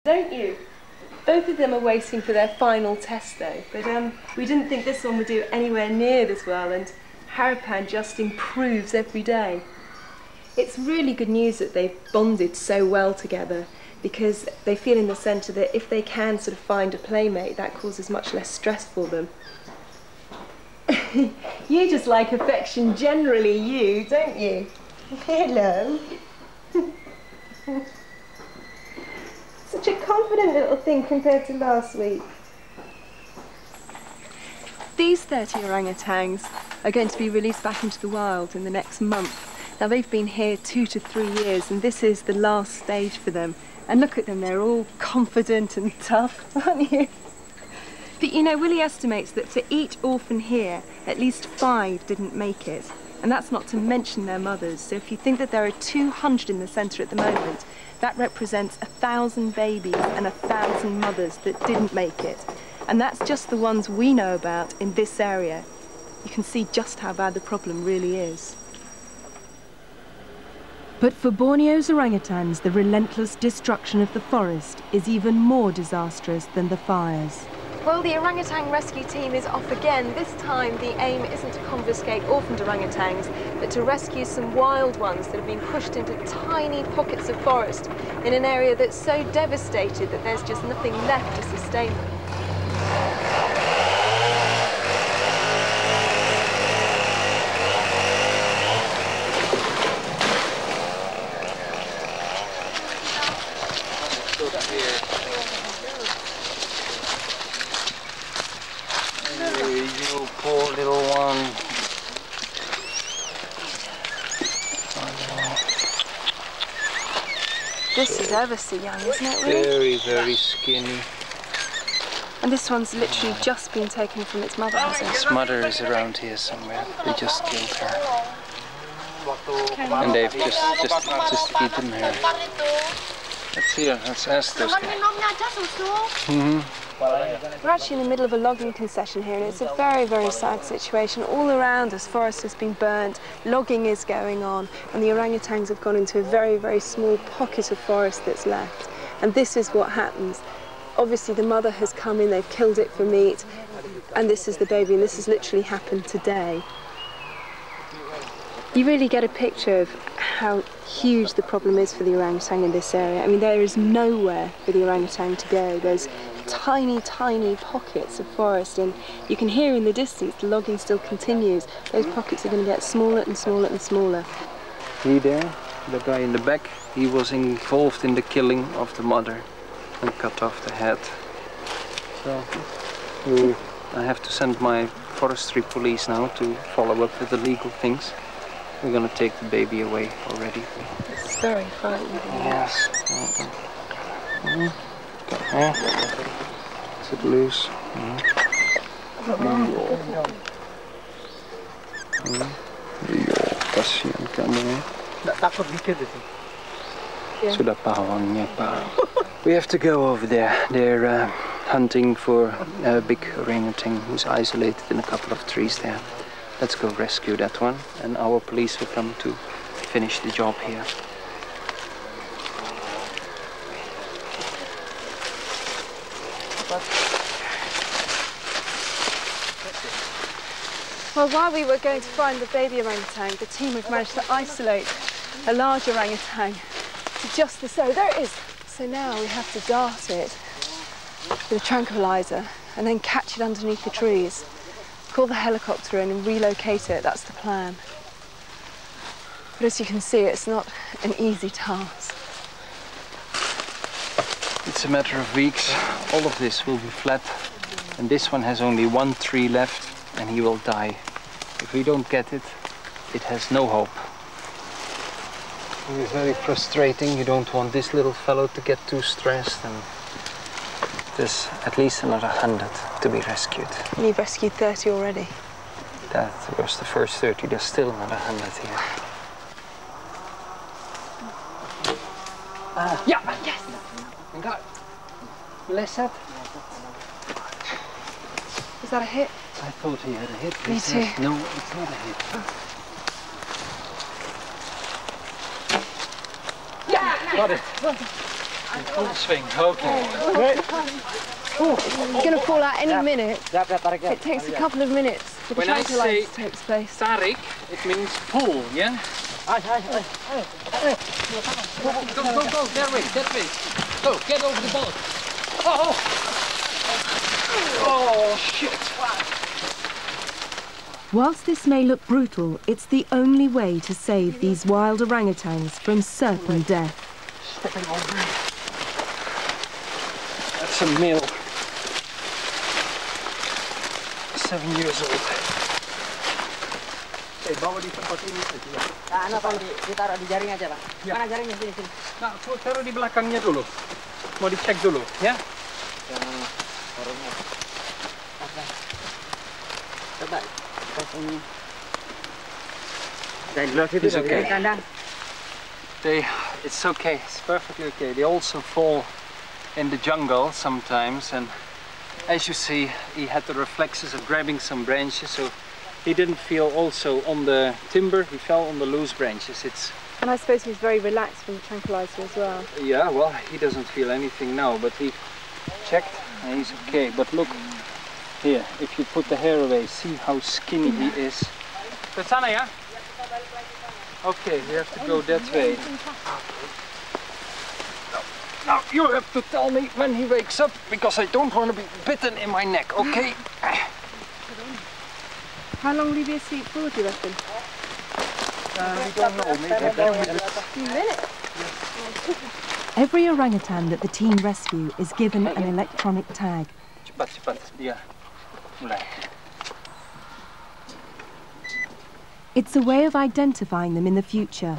Don't you? Both of them are waiting for their final test though, but we didn't think this one would do anywhere near this well, and Harapan just improves every day. It's really good news that they've bonded so well together, because they feel in the centre that if they can sort of find a playmate, that causes much less stress for them. You just like affection generally, you, don't you? Hello. Such a confident little thing compared to last week. These 30 orangutans are going to be released back into the wild in the next month. Now they've been here 2 to 3 years and this is the last stage for them. And look at them, they're all confident and tough, aren't you? But you know, Willie estimates that for each orphan here, at least 5 didn't make it. And that's not to mention their mothers. So if you think that there are 200 in the centre at the moment, that represents 1,000 babies and 1,000 mothers that didn't make it. And that's just the ones we know about in this area. You can see just how bad the problem really is. But for Borneo's orangutans, the relentless destruction of the forest is even more disastrous than the fires. Well, the Urang Utang Rescue Team is off again. This time the aim isn't to confiscate orphaned orangutans, but to rescue some wild ones that have been pushed into tiny pockets of forest in an area that's so devastated that there's just nothing left to sustain them. You poor little one. This is ever so young, isn't it, really? Very, very skinny. And this one's literally just been taken from its mother, hasn't it? Its mother is around here somewhere. They just killed her. And they've just eaten her. Let's see, let's ask those guys. We're actually in the middle of a logging concession here, and it's a very, very sad situation. All around us, forest has been burnt, logging is going on, and the orangutans have gone into a very, very small pocket of forest that's left. And this is what happens. Obviously, the mother has come in, they've killed it for meat, and this is the baby, and this has literally happened today. You really get a picture of how huge the problem is for the orangutan in this area. I mean, there is nowhere for the orangutan to go. There's tiny, tiny pockets of forest, and you can hear in the distance the logging still continues. Those pockets are going to get smaller and smaller and smaller. He there, the guy in the back, he was involved in the killing of the mother and cut off the head. So I have to send my forestry police now to follow up with the legal things. We're going to take the baby away already. It's very frightening. Yes. Is it loose? Kasihan kamu ya. Takut dikit itu. Sudah pawangnya pak. We have to go over there. They're hunting for a big orangutan who's isolated in a couple of trees there. Let's go rescue that one, and our police will come to finish the job here. Well, while we were going to find the baby orangutan, the team have managed to isolate a large orangutan to just the so. There it is. So now we have to dart it with a tranquilizer and then catch it underneath the trees. Call the helicopter in and relocate it, that's the plan. But as you can see, it's not an easy task. It's a matter of weeks. All of this will be flat, and this one has only 1 tree left, and he will die. If we don't get it, it has no hope. It is very frustrating. You don't want this little fellow to get too stressed, and there's at least another 100 to be rescued. And you've rescued 30 already? That was the first 30. There's still another 100 here. Yeah! Yes! I got it. Less set. Is that a hit? I thought he had a hit. Me too. No, it's not a hit. Yeah! Got it. Full swing, okay. It's going to fall out any minute. It takes a couple of minutes for the When I say tranquilizer to take place. tarik, it means pull, yeah? Go, that way. Go, get over the boat. Oh, shit. Whilst this may look brutal, it's the only way to save these wild orangutans from certain death. Stepping over. That's a male. 7 years old. Bawa di tempat ini saja. Nah, Pak, ditaruh di jaring aja, Pak. Ya. Mana jaringnya? Sini. Nah, taruh di belakangnya dulu. Mau dicek dulu, ya? Coba. It's okay. It's okay. It's perfectly okay. They also fall in the jungle sometimes, and as you see, he had the reflexes of grabbing some branches, so he didn't feel also on the timber. He fell on the loose branches. And I suppose he was very relaxed from the tranquilizer as well. Yeah, well, he doesn't feel anything now, but he checked and he's okay. But look here, if you put the hair away, see how skinny he is. Sana, yeah? Okay, we have to go that way. Now you have to tell me when he wakes up, because I don't want to be bitten in my neck, okay? How long will he be asleep for, do you reckon? We don't know, maybe a few minutes. Every orangutan that the team rescue is given an electronic tag. Cepat, dia. Mulai. It's a way of identifying them in the future.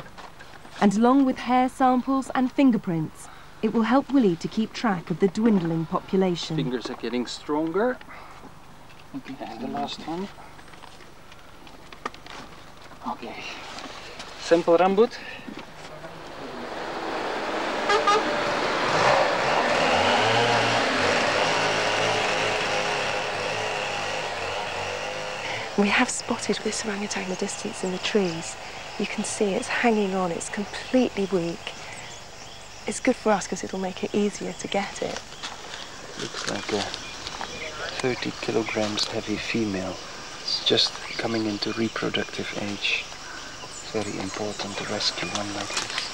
And along with hair samples and fingerprints, it will help Willie to keep track of the dwindling population. Fingers are getting stronger. Okay, and the last one. Okay. Sampel rambut. We have spotted this orangutan in the distance in the trees. You can see it's hanging on, it's completely weak. It's good for us because it'll make it easier to get it. Looks like a 30 kilograms heavy female. It's just coming into reproductive age. It's very important to rescue one like this.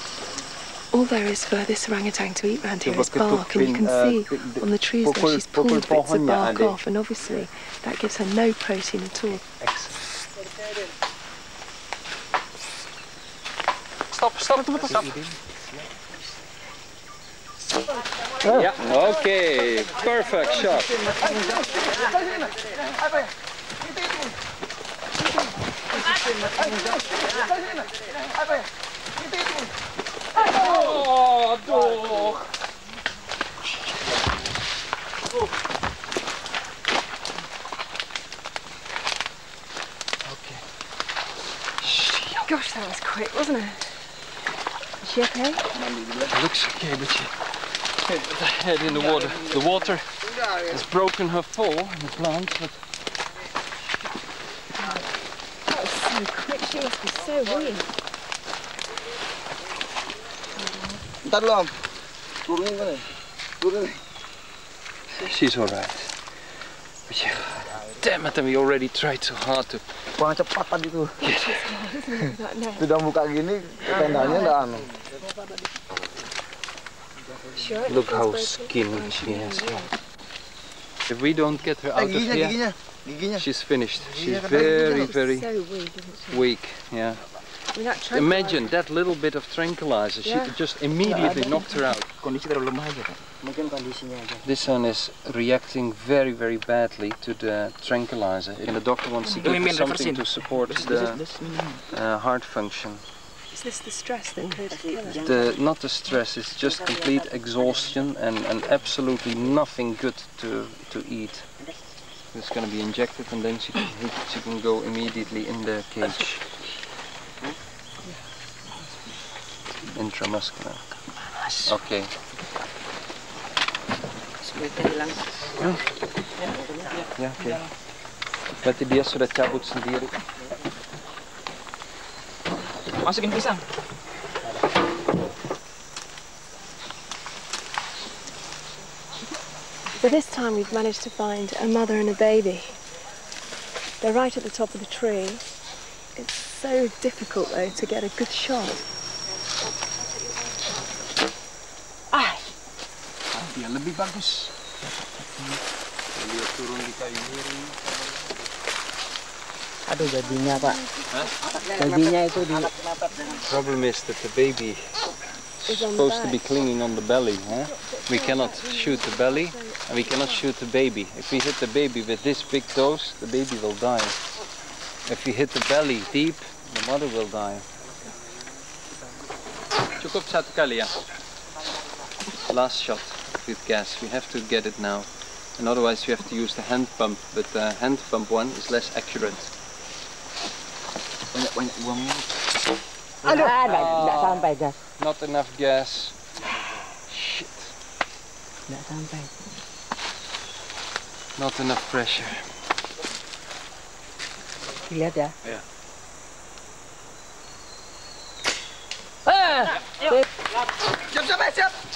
All there is for this orangutan to eat around here is bark, and you can see on the trees there she's pulled bits of bark off, and obviously that gives her no protein at all. Excellent. Stop. Yeah, okay, perfect shot. Oh, dog. Okay. Gosh, that was quick, wasn't it? Is she okay? It looks okay, but she hit the head in the water. The water has broken her fall in the plant, but that was so quick. She must be so weak. she's all right. But yeah, damn it, and we already tried so hard to. Kurang cepat tadi tuh. No. Sudah buka gini, tendanya nggak anu. Sure, Look how skinny she is. If we don't get her out of here, she's finished. She's very, very so weak, isn't she? weak. Yeah. I mean, that Imagine that little bit of tranquilizer. She just immediately knocked her out. Kondisi terlalu lemah aja, Pak. Mungkin kondisinya aja. This one is reacting very, very badly to the tranquilizer. And the doctor wants to give her something to support the heart function. Is this the stress that could kill her? Not the stress, it's just complete exhaustion and absolutely nothing good to eat. It's going to be injected and then she can go immediately in the cage. Intramuscular. Okay. Ya, oke. Berarti dia sudah cabut sendiri. Masukin pisang. But this time we've managed to find a mother and a baby. They're right at the top of the tree. It's so difficult though to get a good shot. Dia lebih bagus. Dia turun di kayu miring. Aduh, babinya Pak. Babinya itu di. Problem is that the baby is supposed to be clinging on the belly. We cannot shoot the belly and we cannot shoot the baby. If we hit the baby with this big dose, the baby will die. If we hit the belly deep, the mother will die. Cukup satu kali ya. Last shot with gas. We have to get it now. And otherwise we have to use the hand pump, but the hand pump one is less accurate. Banyak uangnya. Nggak sampai gas. Not enough gas. Shit. Nggak sampai. Not enough pressure. Lihat ya. Ya.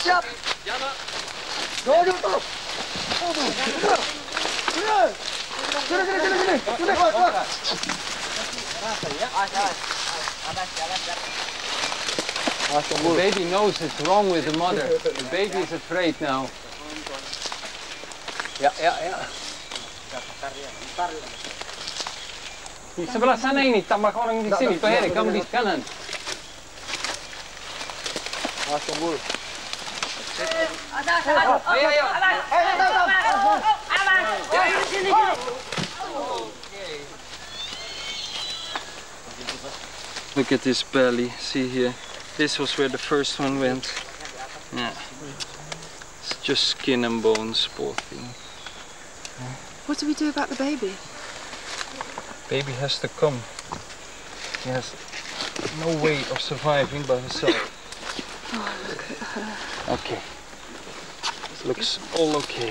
Siap. Duduk tuh. The baby knows it's wrong with the mother. The baby is afraid now. Ya. Di sebelah sana ini, tambah orang di sini. Pak Heri, kamu di kanan. Bul. Ayo. Look at this belly, see here. This was where the first one went. Yeah. It's just skin and bones, poor thing. What do we do about the baby? Baby has to come. She has no way of surviving by herself. Oh, look at her. Okay. Looks all okay.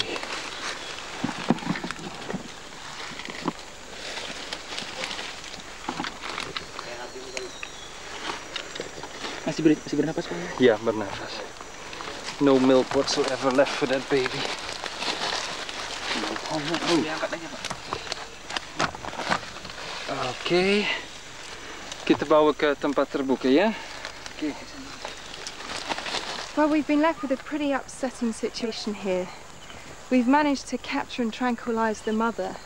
Masih bernafas Pak? Yeah, bernafas. No milk whatsoever left for that baby. Okay. Kita bawa ke tempat terbuka ya. Okay. Well, we've been left with a pretty upsetting situation here. We've managed to capture and tranquilise the mother.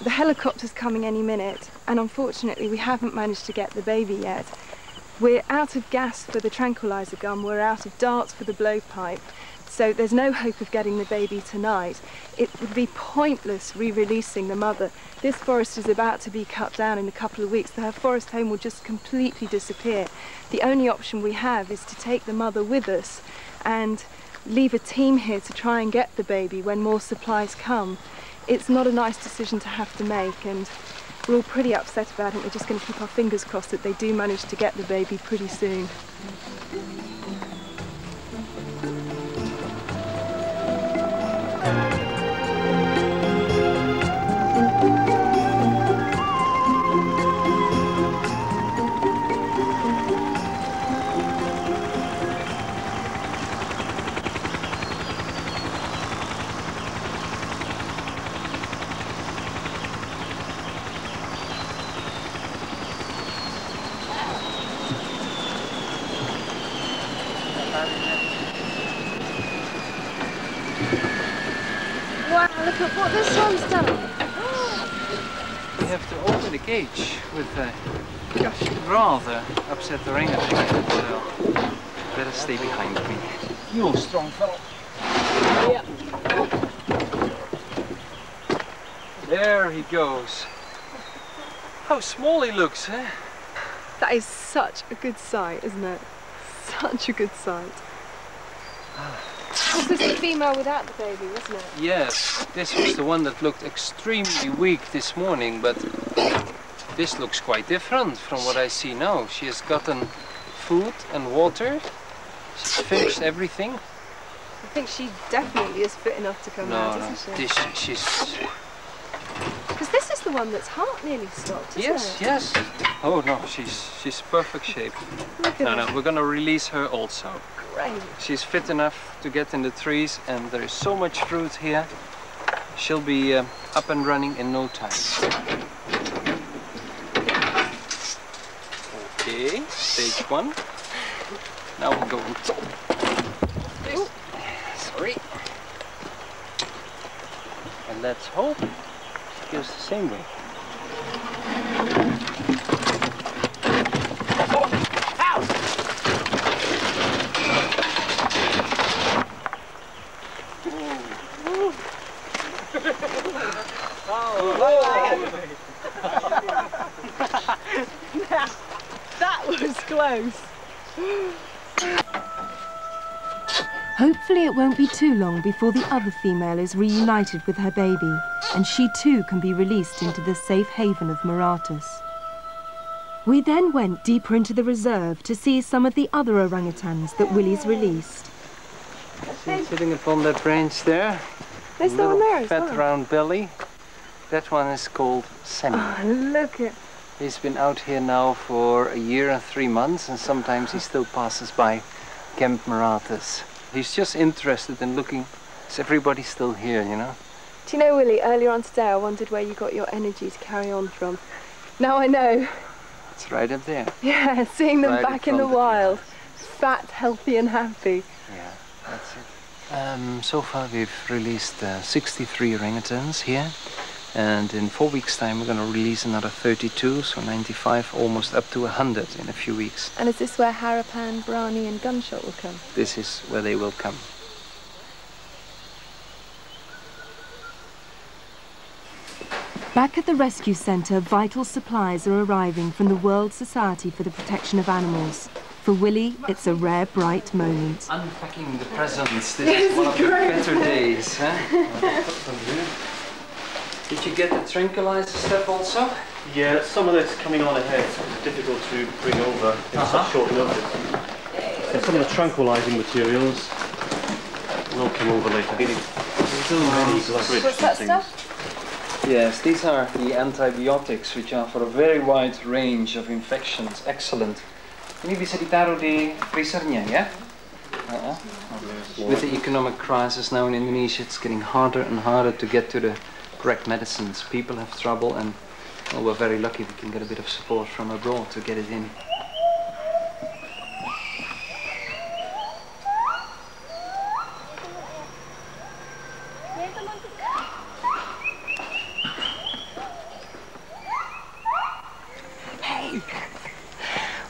The helicopter's coming any minute, and unfortunately we haven't managed to get the baby yet. We're out of gas for the tranquiliser gun, we're out of darts for the blowpipe, so there's no hope of getting the baby tonight. It would be pointless re-releasing the mother. This forest is about to be cut down in a couple of weeks. Her forest home will just completely disappear. The only option we have is to take the mother with us and leave a team here to try and get the baby when more supplies come. It's not a nice decision to have to make, and we're all pretty upset about it. We're just going to keep our fingers crossed that they do manage to get the baby pretty soon. Wow, look at what this one's done. We have to open the cage with rather upset the orangutan, so better stay behind me. You strong fellow. Yeah. There he goes. How small he looks, eh? That is such a good sight, isn't it? Such a good sight. This is the female without the baby, wasn't it? Yes, this was the one that looked extremely weak this morning, but this looks quite different from what I see now. She has gotten food and water. She's finished everything. I think she definitely is fit enough to come out, isn't she? She's... Because this is the one that's heart nearly stopped, isn't it? Yes. Oh no, she's perfect shape. Look at No, her. we're gonna release her also. great. She's fit enough to get in the trees, and there is so much fruit here. She'll be up and running in no time. Okay, stage one. Now we'll go on top. Sorry. And let's hope it goes the same way. That was close. Hopefully it won't be too long before the other female is reunited with her baby, and she too can be released into the safe haven of Maratus. We then went deeper into the reserve to see some of the other orangutans that Willie's released. See, sitting upon that branch there, There's the one there as fat well. round belly. That one is called Sammy. Oh, look at... He's been out here now for a year and 3 months, and sometimes he still passes by Camp Maratus. He's just interested in looking, is everybody still here, you know? Do you know, Willie, earlier on today I wondered where you got your energy to carry on from. Now I know. It's right up there. Yeah, seeing them Right in back in the front of you. wild, fat, healthy and happy. Yeah, that's it. So far we've released 63 orangutans here, and in 4 weeks' time we're going to release another 32, so 95, almost up to 100 in a few weeks. And is this where Harapan, Brani and Gunshot will come? This is where they will come. Back at the rescue centre, vital supplies are arriving from the World Society for the Protection of Animals. For Willie, it's a rare, bright moment. Unpacking the presents, this is one of the better days, huh? Did you get the tranquilizer stuff also? Yeah, some of this coming on ahead. It's difficult to bring over in such short notice. So some of the tranquilizing materials will come over later. What's that stuff? Yes, these are the antibiotics, which are for a very wide range of infections. Excellent. Ini bisa ditaruh di freezernya, ya? With the economic crisis now in Indonesia, it's getting harder and harder to get to the correct medicines. People have trouble, and well, we're very lucky we can get a bit of support from abroad to get it in.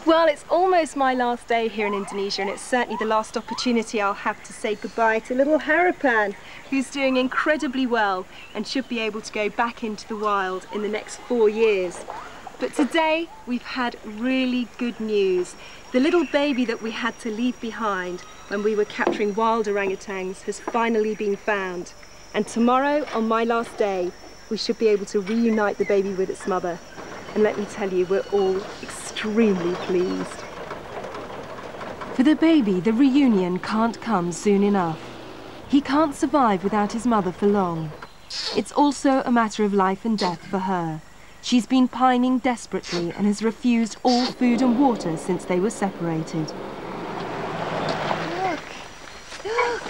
Well, it's almost my last day here in Indonesia, and it's certainly the last opportunity I'll have to say goodbye to little Harapan, who's doing incredibly well and should be able to go back into the wild in the next 4 years. But today we've had really good news. The little baby that we had to leave behind when we were capturing wild orangutans has finally been found. And tomorrow, on my last day, we should be able to reunite the baby with its mother. And let me tell you, we're all extremely pleased. For the baby, the reunion can't come soon enough. He can't survive without his mother for long. It's also a matter of life and death for her. She's been pining desperately and has refused all food and water since they were separated. Look! Look!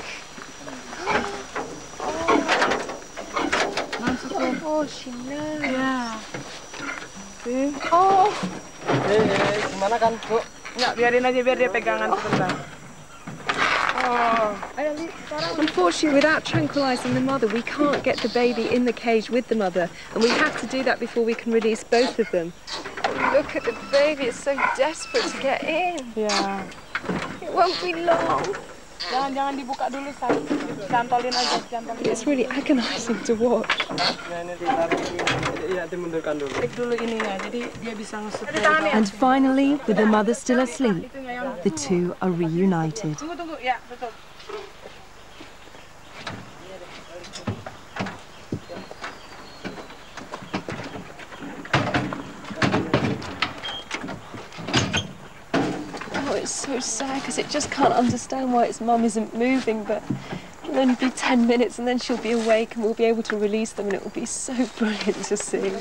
Oh, she knows. Yeah. Oh! Gimana kan, Bu? Nggak, biarin aja biar dia pegangan sebentar. Unfortunately, without tranquilizing the mother, we can't get the baby in the cage with the mother, and we have to do that before we can release both of them. Look at the baby, it's so desperate to get in. Ya. It won't be long. Jangan dibuka dulu, say. Cantolin aja, cantolin. It's really agonizing to watch. Iya, dimundurkan dulu. Klik dulu ininya, jadi dia bisa ngesup. And finally, with the mother still asleep, the two are reunited. Tunggu, ya, tutup. Oh, it's so sad because it just can't understand why its mum isn't moving, but it'll only be 10 minutes and then she'll be awake and we'll be able to release them, and it will be so brilliant to see.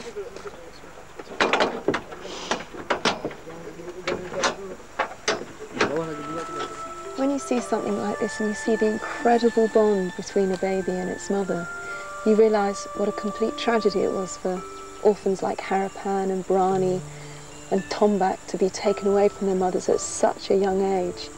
When you see something like this and you see the incredible bond between a baby and its mother, you realise what a complete tragedy it was for orphans like Harapan and Brani and Tombak to be taken away from their mothers at such a young age.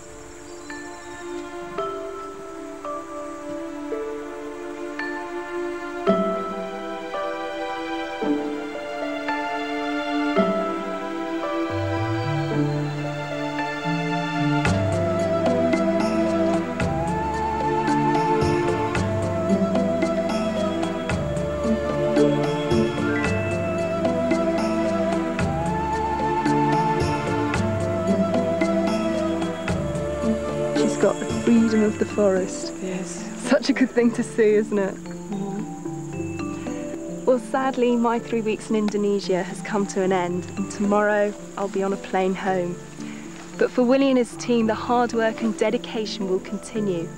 Got the freedom of the forest. Yes. Such a good thing to see, isn't it? Well, sadly, my 3 weeks in Indonesia has come to an end, and tomorrow I'll be on a plane home. But for Willie and his team, the hard work and dedication will continue.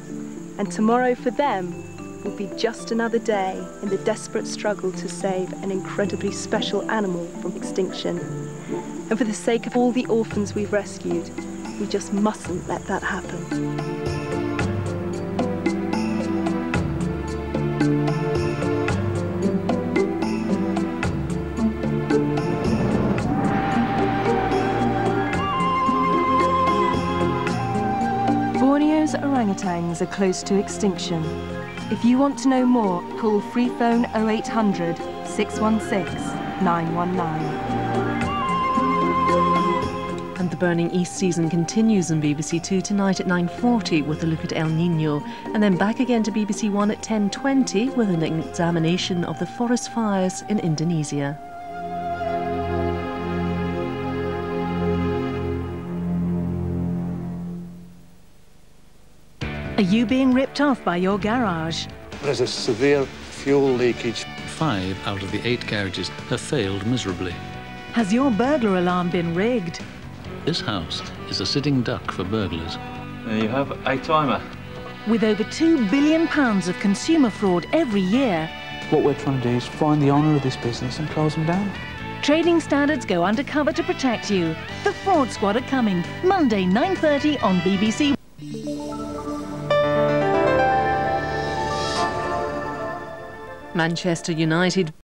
And tomorrow for them will be just another day in the desperate struggle to save an incredibly special animal from extinction. And for the sake of all the orphans we've rescued, we just mustn't let that happen. Borneo's orangutans are close to extinction. If you want to know more, call free phone 0800 616 919. And the Burning East season continues on BBC Two tonight at 9:40 with a look at El Niño, and then back again to BBC One at 10:20 with an examination of the forest fires in Indonesia. Are you being ripped off by your garage? There's a severe fuel leakage. 5 out of the 8 garages have failed miserably. Has your burglar alarm been rigged? This house is a sitting duck for burglars. There you have a timer. With over £2 billion of consumer fraud every year, what we're trying to do is find the owner of this business and close them down. trading standards go undercover to protect you. The Fraud Squad are coming Monday 9:30 on BBC. Manchester United